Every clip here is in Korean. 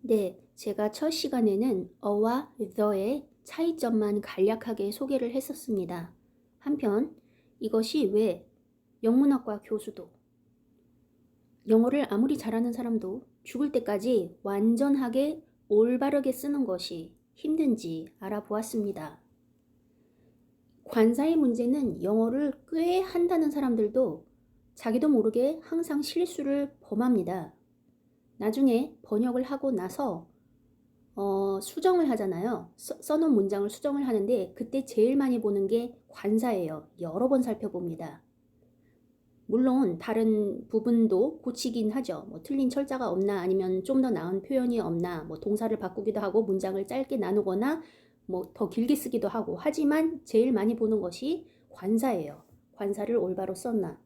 네, 제가 첫 시간에는 어와 the의 차이점만 간략하게 소개를 했었습니다. 한편 이것이 왜 영문학과 교수도 영어를 아무리 잘하는 사람도 죽을 때까지 완전하게 올바르게 쓰는 것이 힘든지 알아보았습니다. 관사의 문제는 영어를 꽤 한다는 사람들도 자기도 모르게 항상 실수를 범합니다. 나중에 번역을 하고 나서 수정을 하잖아요. 써놓은 문장을 수정을 하는데 그때 제일 많이 보는 게 관사예요. 여러 번 살펴봅니다. 물론 다른 부분도 고치긴 하죠. 뭐 틀린 철자가 없나 아니면 좀 더 나은 표현이 없나 뭐 동사를 바꾸기도 하고 문장을 짧게 나누거나 뭐 더 길게 쓰기도 하고 하지만 제일 많이 보는 것이 관사예요. 관사를 올바로 썼나.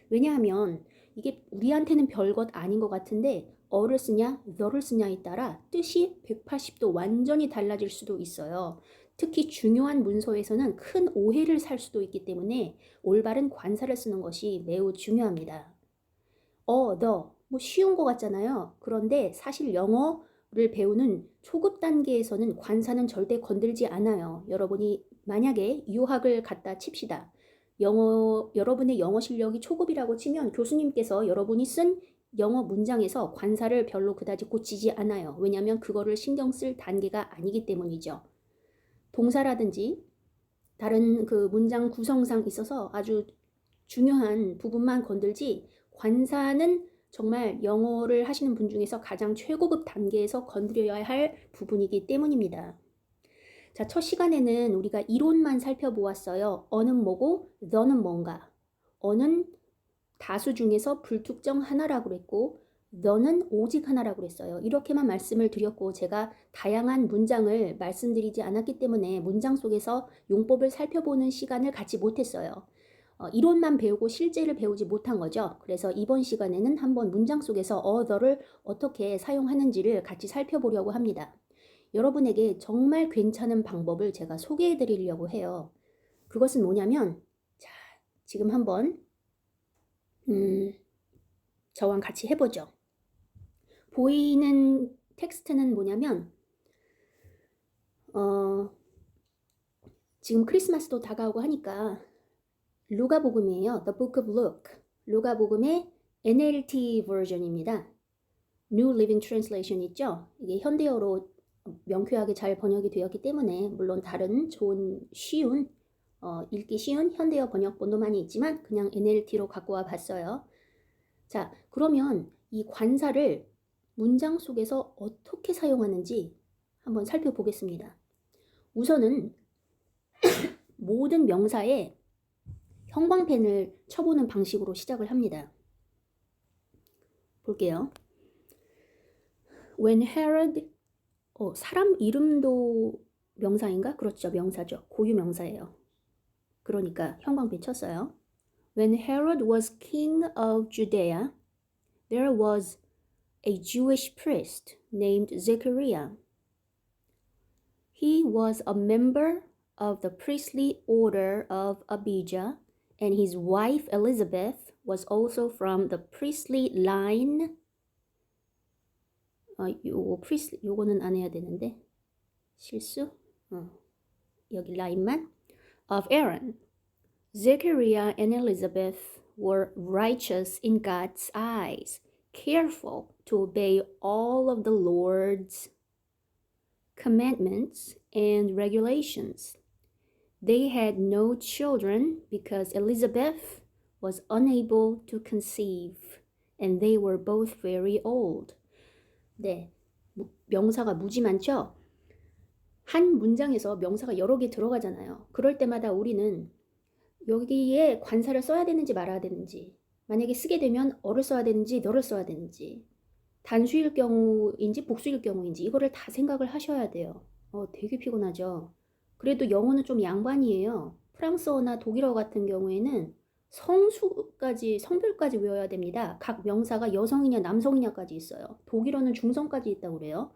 왜냐하면 이게 우리한테는 별것 아닌 것 같은데 어를 쓰냐 the를 쓰냐에 따라 뜻이 180도 완전히 달라질 수도 있어요. 특히 중요한 문서에서는 큰 오해를 살 수도 있기 때문에 올바른 관사를 쓰는 것이 매우 중요합니다. the 뭐 쉬운 것 같잖아요. 그런데 사실 영어를 배우는 초급 단계에서는 관사는 절대 건들지 않아요. 여러분이 만약에 유학을 갔다 칩시다. 여러분의 영어 실력이 초급이라고 치면 교수님께서 여러분이 쓴 영어 문장에서 관사를 별로 그다지 고치지 않아요. 왜냐하면 그거를 신경 쓸 단계가 아니기 때문이죠. 동사라든지 다른 그 문장 구성상 있어서 아주 중요한 부분만 건들지 관사는 정말 영어를 하시는 분 중에서 가장 최고급 단계에서 건드려야 할 부분이기 때문입니다. 자, 첫 시간에는 우리가 이론만 살펴보았어요. 어는 뭐고 the는 뭔가. 어는 다수 중에서 불특정 하나라고 그랬고 the는 오직 하나라고 그랬어요. 이렇게만 말씀을 드렸고 제가 다양한 문장을 말씀드리지 않았기 때문에 문장 속에서 용법을 살펴보는 시간을 갖지 못했어요. 이론만 배우고 실제를 배우지 못한 거죠. 그래서 이번 시간에는 한번 문장 속에서 the를 어떻게 사용하는지를 같이 살펴보려고 합니다. 여러분에게 정말 괜찮은 방법을 제가 소개해 드리려고 해요. 그것은 뭐냐면 자, 지금 한번 저와 같이 해보죠. 보이는 텍스트는 뭐냐면 지금 크리스마스도 다가오고 하니까 루가복음이에요. The Book of Luke. 루가복음의 NLT 버전입니다. New Living Translation 있죠? 이게 현대어로 명쾌하게 잘 번역이 되었기 때문에 물론 다른 좋은 쉬운 읽기 쉬운 현대어 번역본도 많이 있지만 그냥 NLT로 갖고 와 봤어요. 자, 그러면 이 관사를 문장 속에서 어떻게 사용하는지 한번 살펴보겠습니다. 우선은 모든 명사에 형광펜을 쳐보는 방식으로 시작을 합니다. 볼게요. When Herod, 사람 이름도 명사인가? 그렇죠, 명사죠. 고유 명사예요. 그러니까 형광펜 쳤어요. When Herod was king of Judea, there was a Jewish priest named Zechariah. He was a member of the priestly order of Abijah, and his wife Elizabeth was also from the priestly line. 요거는 안 해야 되는데 실수. 여기 라인만. Of Aaron. Zechariah and Elizabeth were righteous in God's eyes, careful to obey all of the Lord's commandments and regulations. They had no children because Elizabeth was unable to conceive, and they were both very old. 네, 명사가 무지 많죠? 한 문장에서 명사가 여러 개 들어가잖아요. 그럴 때마다 우리는 여기에 관사를 써야 되는지 말아야 되는지, 만약에 쓰게 되면 어를 써야 되는지 너를 써야 되는지, 단수일 경우인지 복수일 경우인지 이거를 다 생각을 하셔야 돼요. 되게 피곤하죠. 그래도 영어는 좀 양반이에요. 프랑스어나 독일어 같은 경우에는 성별까지 외워야 됩니다. 각 명사가 여성이냐 남성이냐까지 있어요. 독일어는 중성까지 있다고 그래요.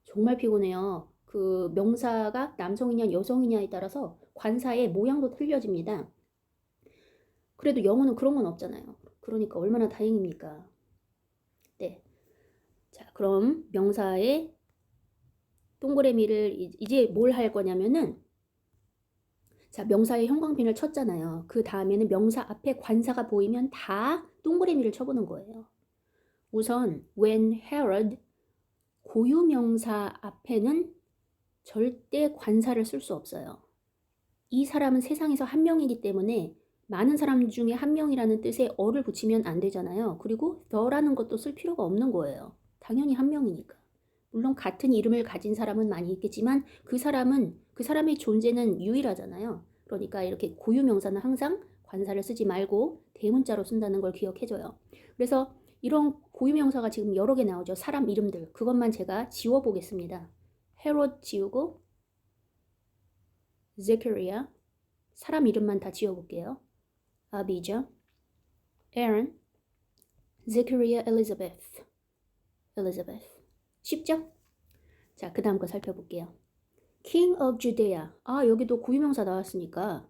정말 피곤해요. 그 명사가 남성이냐 여성이냐에 따라서 관사의 모양도 틀려집니다. 그래도 영어는 그런 건 없잖아요. 그러니까 얼마나 다행입니까? 네. 자, 그럼 명사의 동그라미를 이제 뭘 할 거냐면은 자, 명사의 형광펜을 쳤잖아요. 그 다음에는 명사 앞에 관사가 보이면 다 동그라미를 쳐보는 거예요. 우선 when Herod 고유명사 앞에는 절대 관사를 쓸 수 없어요. 이 사람은 세상에서 한 명이기 때문에 많은 사람 중에 한 명이라는 뜻에 어를 붙이면 안 되잖아요. 그리고 the라는 것도 쓸 필요가 없는 거예요. 당연히 한 명이니까. 물론 같은 이름을 가진 사람은 많이 있겠지만 그 사람의 존재는 유일하잖아요. 그러니까 이렇게 고유명사는 항상 관사를 쓰지 말고 대문자로 쓴다는 걸 기억해줘요. 그래서 이런 고유명사가 지금 여러 개 나오죠. 사람 이름들. 그것만 제가 지워보겠습니다. 헤롯 지우고 제카리아 사람 이름만 다 지워볼게요. 아비자, 에런, 제카리아, 엘리자베스. 쉽죠? 자, 그 다음 거 살펴볼게요. King of Judea. 아, 여기도 고유명사 나왔으니까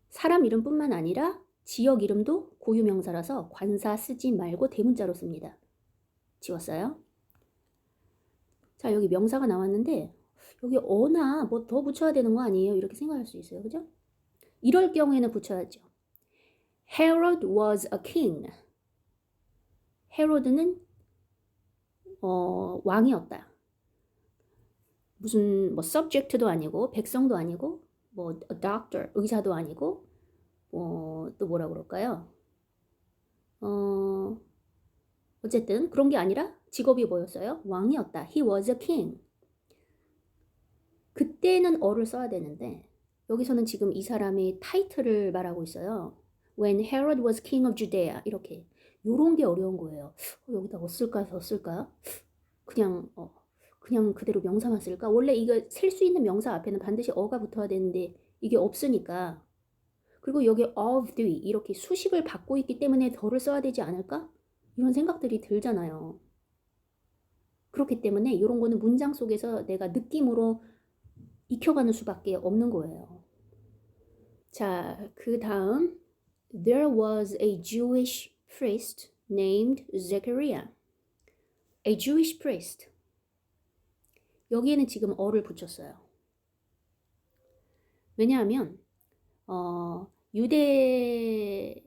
사람 이름뿐만 아니라 지역 이름도 고유명사라서 관사 쓰지 말고 대문자로 씁니다. 지웠어요? 자, 여기 명사가 나왔는데 여기 어나 뭐 더 붙여야 되는 거 아니에요? 이렇게 생각할 수 있어요. 그죠? 이럴 경우에는 붙여야죠. Herod was a king. 헤로드는 왕이었다. 무슨 뭐 subject도 아니고 백성도 아니고 뭐 a doctor 의사도 아니고 또 뭐라 그럴까요? 어쨌든 그런 게 아니라 직업이 뭐였어요? 왕이었다. He was a king. 그때는 어를 써야 되는데 여기서는 지금 이 사람의 타이틀을 말하고 있어요. When Herod was king of Judea 이렇게 요런 게 어려운 거예요. 여기다 쓸까 더 쓸까? 그냥 그대로 명사만 쓸까? 원래 이거 셀 수 있는 명사 앞에는 반드시 어가 붙어야 되는데 이게 없으니까 그리고 여기 of the 이렇게 수식을 받고 있기 때문에 더를 써야 되지 않을까? 이런 생각들이 들잖아요. 그렇기 때문에 이런 거는 문장 속에서 내가 느낌으로 익혀가는 수밖에 없는 거예요. 자, 그 다음 There was a Jewish priest named Zechariah. A Jewish priest. 여기에는 지금 어를 붙였어요. 왜냐하면 유대인들은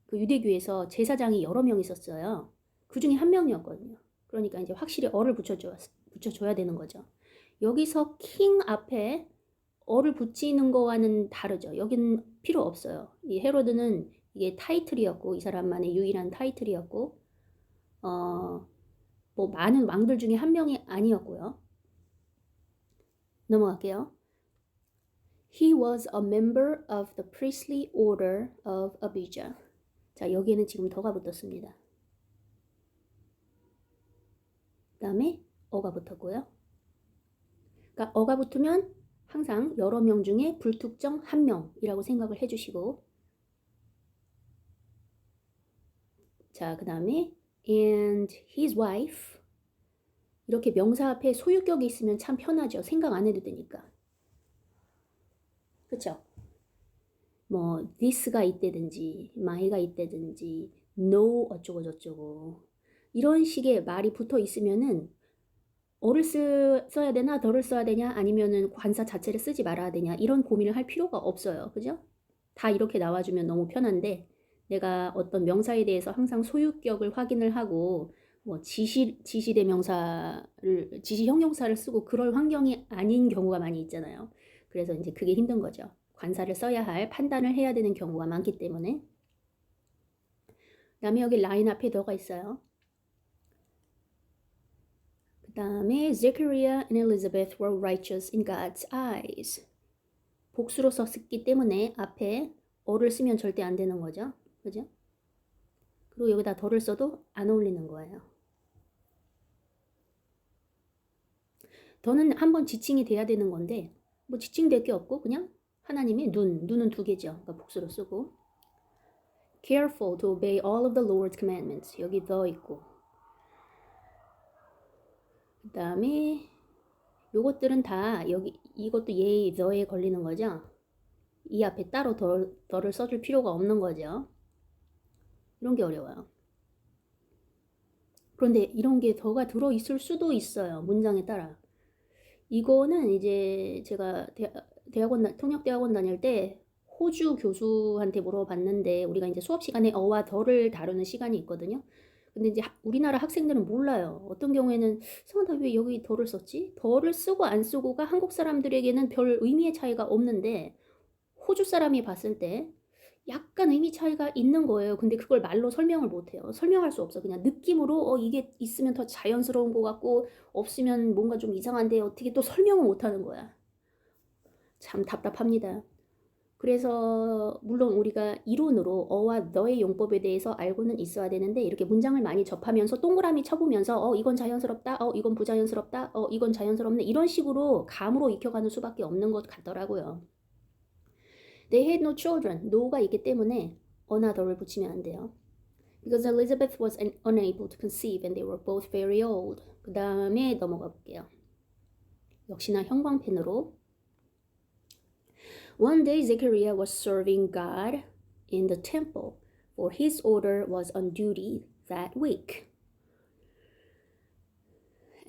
그 유대교에서 제사장이 여러 명 있었어요. 그 중에 한 명이었거든요. 그러니까 이제 확실히 어를 붙여줘야 되는 거죠. 여기서 king 앞에 어를 붙이는 거와는 다르죠. 여기는 필요 없어요. 이 헤로드는 이게 타이틀이었고 이 사람만의 유일한 타이틀이었고 뭐 많은 왕들 중에 한 명이 아니었고요. 넘어갈게요. He was a member of the priestly order of Abijah. 자, 여기에는 지금 더가 붙었습니다. 그 다음에 어가 붙었고요. 그러니까 어가 붙으면 항상 여러 명 중에 불특정 한 명이라고 생각을 해주시고 자, 그 다음에 and his wife 이렇게 명사 앞에 소유격이 있으면 참 편하죠. 생각 안 해도 되니까. 그쵸? 뭐 this가 있다든지 my가 있다든지 no 어쩌고 저쩌고 이런 식의 말이 붙어 있으면은 어를 써야 되나 더를 써야 되냐 아니면은 관사 자체를 쓰지 말아야 되냐 이런 고민을 할 필요가 없어요. 그죠? 다 이렇게 나와주면 너무 편한데 내가 어떤 명사에 대해서 항상 소유격을 확인을 하고 뭐 지시대명사를 지시 형용사를 쓰고 그럴 환경이 아닌 경우가 많이 있잖아요. 그래서 이제 그게 힘든 거죠. 관사를 써야 할 판단을 해야 되는 경우가 많기 때문에. 그다음에 여기 라인 앞에 더가 있어요. 그 다음에 Zechariah and Elizabeth were righteous in God's eyes. 복수로 썼기 때문에 앞에 어를 쓰면 절대 안 되는 거죠. 그죠? 그리고 여기다 더를 써도 안 어울리는 거예요. 더는 한번 지칭이 돼야 되는 건데 뭐 지칭될 게 없고 그냥 하나님의 눈은 두 개죠. 그러니까 복수로 쓰고 Careful to obey all of the Lord's commandments. 여기 더 있고 그 다음에 요것들은 다 여기 이것도 예의 the에 걸리는 거죠. 이 앞에 따로 더를 써줄 필요가 없는 거죠. 이런 게 어려워요. 그런데 이런 게 더가 들어있을 수도 있어요. 문장에 따라. 이거는 이제 제가 통역대학원 다닐 때 호주 교수한테 물어봤는데 우리가 이제 수업 시간에 어와 더를 다루는 시간이 있거든요. 근데 이제 우리나라 학생들은 몰라요. 어떤 경우에는 성한아 왜 여기 더를 썼지? 더를 쓰고 안 쓰고가 한국 사람들에게는 별 의미의 차이가 없는데 호주 사람이 봤을 때 약간 의미 차이가 있는 거예요. 근데 그걸 말로 설명을 못 해요. 설명할 수 없어. 그냥 느낌으로 이게 있으면 더 자연스러운 것 같고 없으면 뭔가 좀 이상한데 어떻게 또 설명을 못 하는 거야. 참 답답합니다. 그래서 물론 우리가 이론으로 어와 너의 용법에 대해서 알고는 있어야 되는데 이렇게 문장을 많이 접하면서 동그라미 쳐보면서 이건 자연스럽다, 이건 부자연스럽다, 이건 자연스럽네 이런 식으로 감으로 익혀가는 수밖에 없는 것 같더라고요. They had no children. no가 있기 때문에 another를 붙이면 안 돼요. Because Elizabeth was unable to conceive and they were both very old. 그 다음에 넘어가 볼게요. 역시나 형광펜으로. One day Zechariah was serving God in the temple, for his order was on duty that week.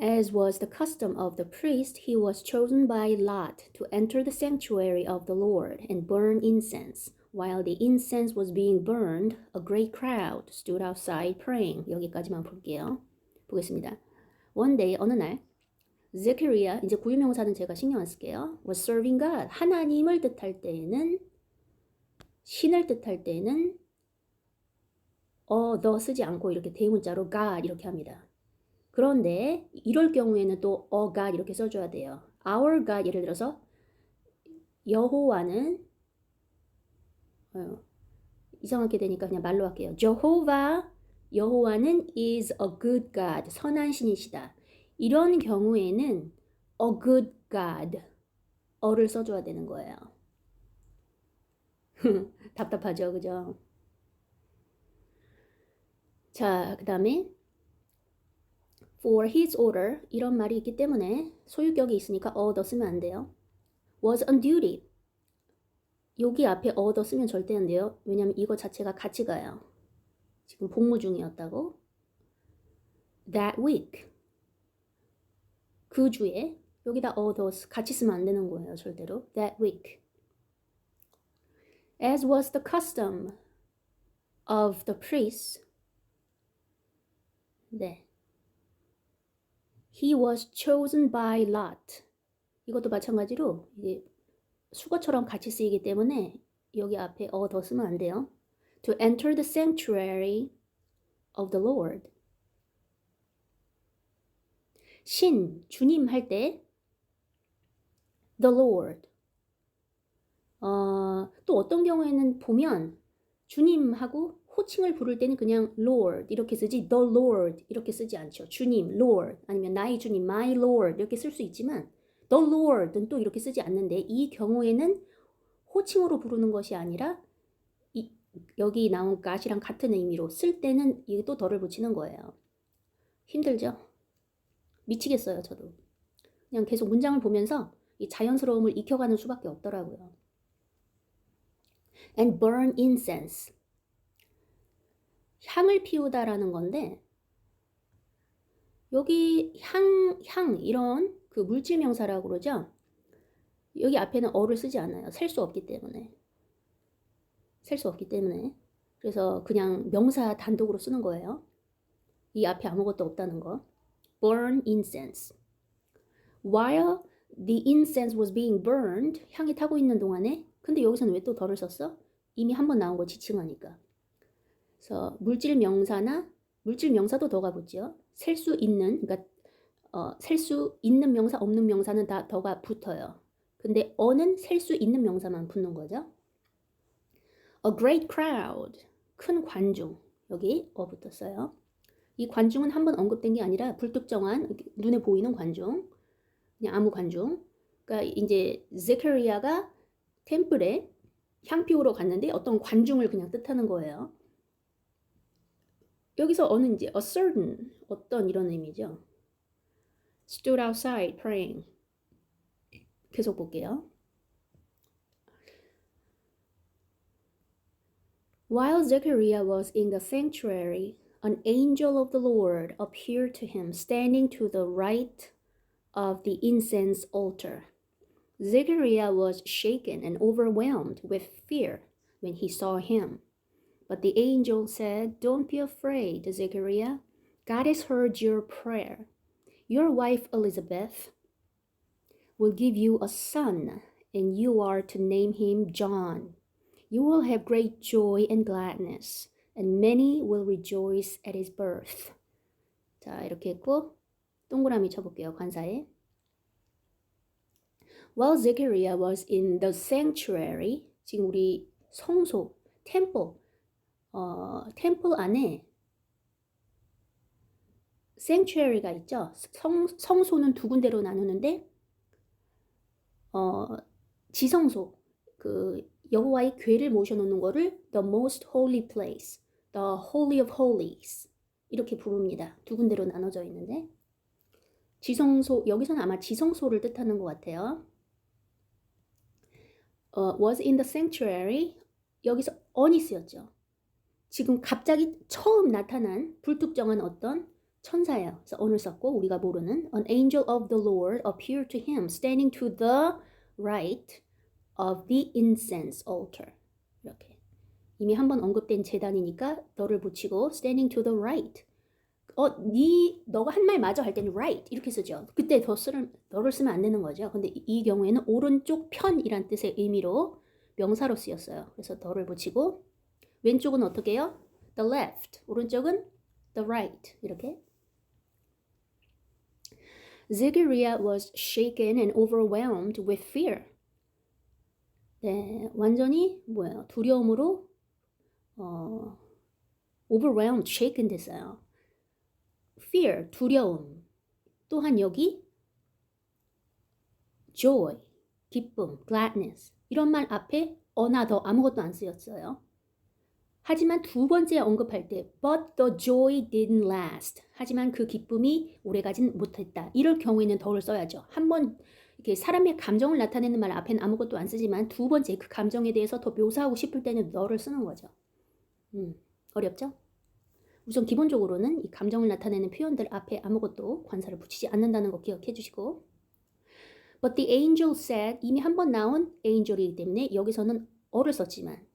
As was the custom of the priest, he was chosen by lot to enter the sanctuary of the Lord and burn incense. While the incense was being burned, a great crowd stood outside praying. 여기까지만 볼게요. 보겠습니다. One day, 어느 날, Zechariah, 이제 고유명사는 제가 신경 안 쓸게요. was serving God. 하나님을 뜻할 때에는, 신을 뜻할 때에는 더 쓰지 않고 이렇게 대문자로 God 이렇게 합니다. 그런데 이럴 경우에는 또 God 이렇게 써줘야 돼요. Our God 예를 들어서 여호와는 이상하게 되니까 그냥 말로 할게요. Jehovah 여호와는 is a good God 선한 신이시다. 이런 경우에는 a good God 어를 써줘야 되는 거예요. 답답하죠, 그죠? 자, 그 다음에 for his order 이런 말이 있기 때문에 소유격이 있으니까 더 쓰면 안 돼요. was on duty 여기 앞에 더 쓰면 절대 안 돼요. 왜냐면 이거 자체가 같이 가요. 지금 복무 중이었다고. That week 그 주에 여기다 더 같이 쓰면 안 되는 거예요. 절대로. That week. As was the custom of the priests. 네. He was chosen by lot. 이것도 마찬가지로 이게 수거처럼 같이 쓰이기 때문에 여기 앞에 더 쓰면 안 돼요. To enter the sanctuary of the Lord. 신, 주님 할 때 the Lord. 또 어떤 경우에는 보면 주님하고 호칭을 부를 때는 그냥 Lord 이렇게 쓰지 the Lord 이렇게 쓰지 않죠. 주님, Lord 아니면 나의 주님, my Lord 이렇게 쓸 수 있지만 the Lord는 또 이렇게 쓰지 않는데 이 경우에는 호칭으로 부르는 것이 아니라 여기 나온 got이랑 같은 의미로 쓸 때는 이게 또 덜을 붙이는 거예요. 힘들죠? 미치겠어요, 저도. 그냥 계속 문장을 보면서 이 자연스러움을 익혀가는 수밖에 없더라고요. And burn incense. 향을 피우다라는 건데 여기 향 이런 그 물질 명사라고 그러죠. 여기 앞에는 어를 쓰지 않아요. 셀 수 없기 때문에. 그래서 그냥 명사 단독으로 쓰는 거예요. 이 앞에 아무것도 없다는 거. Burn incense. While the incense was being burned, 향이 타고 있는 동안에 근데 여기서는 왜 또 덜을 썼어? 이미 한 번 나온 거 지칭하니까. 그래서 물질 명사도 더가 붙죠. 셀 수 있는, 그러니까 셀 수 있는 명사, 없는 명사는 다 더가 붙어요. 근데 어는 셀 수 있는 명사만 붙는 거죠. A great crowd, 큰 관중. 여기 붙었어요. 이 관중은 한 번 언급된 게 아니라 불특정한 눈에 보이는 관중. 그냥 아무 관중. 그러니까 이제 제카리아가 템플에 향 피우러 갔는데 어떤 관중을 그냥 뜻하는 거예요. 여기서 어는 이제 a certain 어떤 이런 의미죠. Stood outside praying. 계속 볼게요. While Zechariah was in the sanctuary An angel of the Lord appeared to him standing to the right of the incense altar. Zechariah was shaken and overwhelmed with fear when he saw him. But the angel said, "Don't be afraid, Zechariah. God has heard your prayer. Your wife Elizabeth will give you a son, and you are to name him John. You will have great joy and gladness, and many will rejoice at his birth." 자, 이렇게 했고 동그라미 쳐볼게요, 관사에. While Zechariah was in the sanctuary, 지금 우리 성소, 템플 안에 sanctuary가 있죠. 성소는 두 군데로 나누는데 지성소, 그 여호와의 궤를 모셔놓는 거를 the most holy place, the holy of holies 이렇게 부릅니다. 두 군데로 나눠져 있는데 지성소, 여기서는 아마 지성소를 뜻하는 것 같아요. was in the sanctuary, 여기서 on이 쓰였죠. 지금 갑자기 처음 나타난 불특정한 어떤 천사예요. 그래서 on을 썼고 우리가 모르는 an angel of the Lord appeared to him standing to the right of the incense altar. 이렇게 이미 한번 언급된 제단이니까 너를 붙이고 standing to the right. 너가 한 말 맞아 할 때는 right 이렇게 쓰죠. 그때 너를 쓰면 안 되는 거죠. 근데 이 경우에는 오른쪽 편이란 뜻의 의미로 명사로 쓰였어요. 그래서 너를 붙이고 왼쪽은 어떻게 해요? the left. 오른쪽은 the right. 이렇게. Zechariah was shaken and overwhelmed with fear. 네, 완전히 뭐예요? 두려움으로 overwhelmed, shaken 됐어요. fear, 두려움. 또한 여기 joy, 기쁨, gladness 이런 말 앞에 어나 더 아무것도 안 쓰였어요. 하지만 두 번째 언급할 때 but the joy didn't last. 하지만 그 기쁨이 오래가진 못했다. 이럴 경우에는 더를 써야죠. 한번 이렇게 사람의 감정을 나타내는 말 앞에는 아무것도 안 쓰지만 두 번째 그 감정에 대해서 더 묘사하고 싶을 때는 너를 쓰는 거죠. 어렵죠? 우선 기본적으로는 이 감정을 나타내는 표현들 앞에 아무것도 관사를 붙이지 않는다는 거 기억해 주시고 But the angel said, 이미 한 번 나온 angel이기 때문에 여기서는 어를 썼지만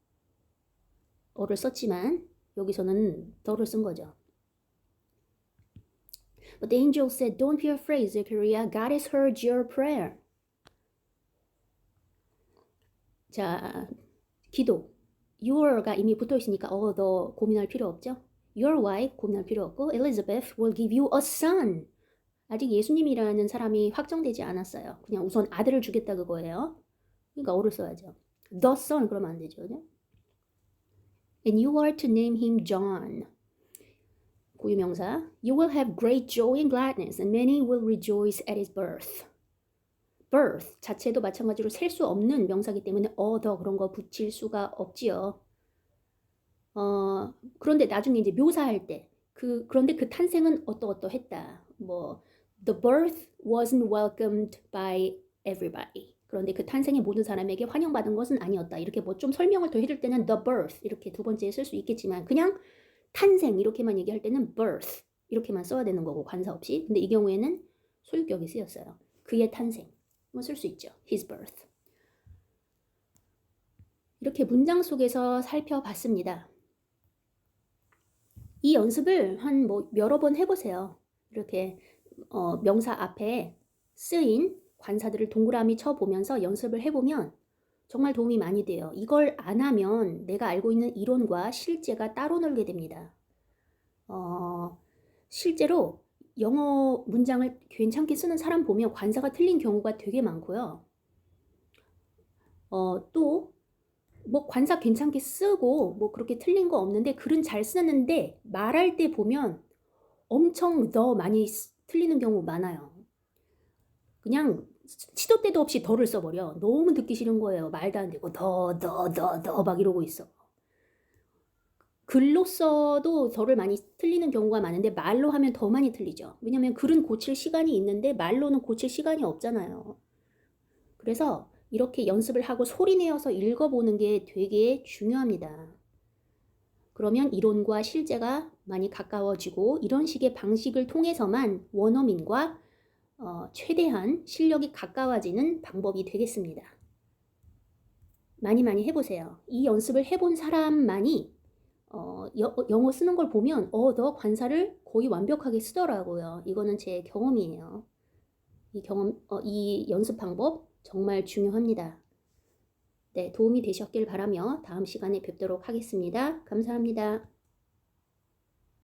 여기서는 더를 쓴 거죠. But the angel said, "Don't be afraid, Zechariah. God has heard your prayer." 자, 기도. Your가 이미 붙어 있으니까 너 고민할 필요 없죠? Your wife 고민할 필요 없고 Elizabeth will give you a son. 아직 예수님이라는 사람이 확정되지 않았어요. 그냥 우선 아들을 주겠다 그거예요. 그러니까 어를 써야죠. The son 그러면 안 되죠. 그죠? And you are to name him John. 고유명사. You will have great joy and gladness, and many will rejoice at his birth. birth 자체도 마찬가지로 셀 수 없는 명사기 때문에 더 그런 거 붙일 수가 없지요. 그런데 나중에 이제 묘사할 때 그런데 그 탄생은 어떠했다. the birth wasn't welcomed by everybody. 그런데 그 탄생이 모든 사람에게 환영받은 것은 아니었다. 이렇게 좀 설명을 더 해줄 때는 the birth 이렇게 두 번째에 쓸 수 있겠지만 그냥 탄생 이렇게만 얘기할 때는 birth 이렇게만 써야 되는 거고 관사 없이. 근데 이 경우에는 소유격이 쓰였어요. 그의 탄생 쓸 수 있죠. his birth. 이렇게 문장 속에서 살펴봤습니다. 이 연습을 한 여러 번 해보세요. 이렇게 명사 앞에 쓰인 관사들을 동그라미 쳐보면서 연습을 해보면 정말 도움이 많이 돼요. 이걸 안 하면 내가 알고 있는 이론과 실제가 따로 놀게 됩니다. 실제로 영어 문장을 괜찮게 쓰는 사람 보면 관사가 틀린 경우가 되게 많고요. 또 관사 괜찮게 쓰고 그렇게 틀린 거 없는데 글은 잘 쓰는데 말할 때 보면 엄청 더 많이 틀리는 경우 많아요. 그냥 시도 때도 없이 더를 써버려. 너무 듣기 싫은 거예요. 말도 안 되고 더 막 이러고 있어. 글로 써도 더를 많이 틀리는 경우가 많은데 말로 하면 더 많이 틀리죠. 왜냐면 글은 고칠 시간이 있는데 말로는 고칠 시간이 없잖아요. 그래서 이렇게 연습을 하고 소리내어서 읽어보는 게 되게 중요합니다. 그러면 이론과 실제가 많이 가까워지고 이런 식의 방식을 통해서만 원어민과 최대한 실력이 가까워지는 방법이 되겠습니다. 많이 해보세요. 이 연습을 해본 사람만이 영어 쓰는 걸 보면 너 관사를 거의 완벽하게 쓰더라고요. 이거는 제 경험이에요. 이 연습 방법 정말 중요합니다. 네, 도움이 되셨길 바라며 다음 시간에 뵙도록 하겠습니다. 감사합니다.